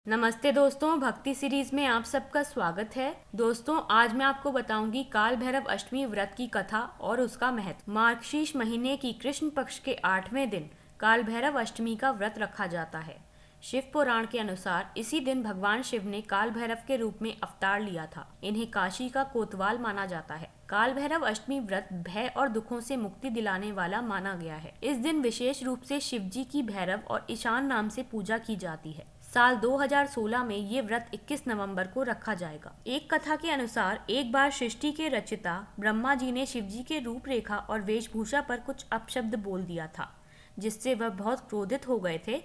नमस्ते दोस्तों, भक्ति सीरीज में आप सबका स्वागत है। दोस्तों, आज मैं आपको बताऊंगी काल भैरव अष्टमी व्रत की कथा और उसका महत्व। मार्गशीर्ष महीने की कृष्ण पक्ष के 8वें दिन काल भैरव अष्टमी का व्रत रखा जाता है। शिव पुराण के अनुसार इसी दिन भगवान शिव ने काल भैरव के रूप में अवतार लिया था। इन्हें काशी का कोतवाल माना जाता है। काल भैरव अष्टमी व्रत भय और दुखों से मुक्ति दिलाने वाला माना गया है। इस दिन विशेष रूप से शिव जी की भैरव और ईशान नाम से पूजा की जाती है। साल 2016 में ये व्रत 21 नवंबर को रखा जाएगा। एक कथा के अनुसार एक बार सृष्टि के रचिता ब्रह्मा जी ने शिव जी के रूपरेखा और वेशभूषा पर कुछ अपशब्द बोल दिया था, जिससे वह बहुत क्रोधित हो गए थे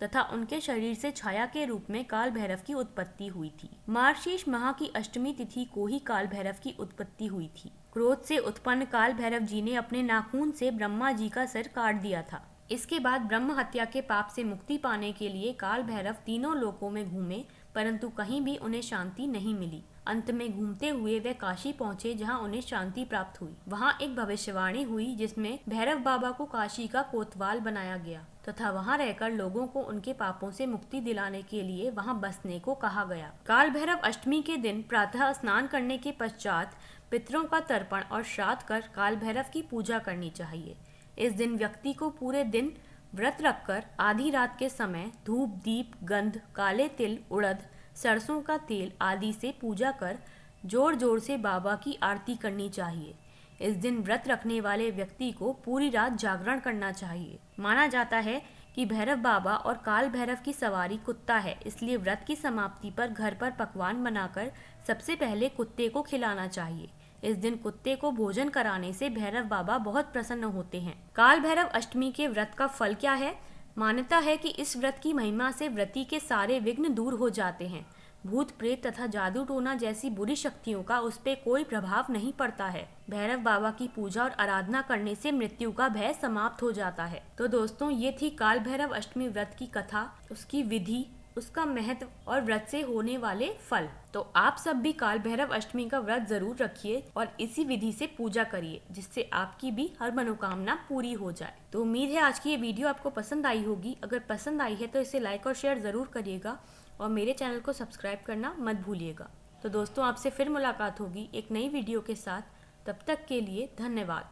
तथा उनके शरीर से छाया के रूप में काल भैरव की उत्पत्ति हुई थी। मार्गशीर्ष माह की अष्टमी तिथि को ही काल भैरव की उत्पत्ति हुई थी। क्रोध से उत्पन्न काल भैरव जी ने अपने नाखून से ब्रह्मा जी का सिर काट दिया था। इसके बाद ब्रह्म हत्या के पाप से मुक्ति पाने के लिए काल भैरव तीनों लोकों में घूमे, परंतु कहीं भी उन्हें शांति नहीं मिली। अंत में घूमते हुए वे काशी पहुंचे, जहां उन्हें शांति प्राप्त हुई। वहां एक भविष्यवाणी हुई जिसमें भैरव बाबा को काशी का कोतवाल बनाया गया तथा वहां रहकर लोगों को उनके पापों से मुक्ति दिलाने के लिए वहां बसने को कहा गया। काल भैरव अष्टमी के दिन प्रातः स्नान करने के पश्चात पितरों का तर्पण और श्राद्ध कर काल भैरव की पूजा करनी चाहिए। इस दिन व्यक्ति को पूरे दिन व्रत रखकर आधी रात के समय धूप, दीप, गंध, काले तिल, उड़द, सरसों का तेल आदि से पूजा कर जोर जोर से बाबा की आरती करनी चाहिए। इस दिन व्रत रखने वाले व्यक्ति को पूरी रात जागरण करना चाहिए। माना जाता है कि भैरव बाबा और काल भैरव की सवारी कुत्ता है, इसलिए व्रत की समाप्ति पर घर पर पकवान बनाकर सबसे पहले कुत्ते को खिलाना चाहिए। इस दिन कुत्ते को भोजन कराने से भैरव बाबा बहुत प्रसन्न होते हैं। काल भैरव अष्टमी के व्रत का फल क्या है? मान्यता है कि इस व्रत की महिमा से व्रती के सारे विघ्न दूर हो जाते हैं। भूत प्रेत तथा जादू टोना जैसी बुरी शक्तियों का उस पे कोई प्रभाव नहीं पड़ता है। भैरव बाबा की पूजा और आराधना करने से मृत्यु का भय समाप्त हो जाता है। तो दोस्तों, ये थी काल भैरव अष्टमी व्रत की कथा, उसकी विधि, उसका महत्व और व्रत से होने वाले फल। तो आप सब भी काल भैरव अष्टमी का व्रत जरूर रखिए और इसी विधि से पूजा करिए, जिससे आपकी भी हर मनोकामना पूरी हो जाए। तो उम्मीद है आज की ये वीडियो आपको पसंद आई होगी। अगर पसंद आई है तो इसे लाइक और शेयर जरूर करिएगा और मेरे चैनल को सब्सक्राइब करना मत भूलिएगा। तो दोस्तों, आपसे फिर मुलाकात होगी एक नई वीडियो के साथ। तब तक के लिए धन्यवाद।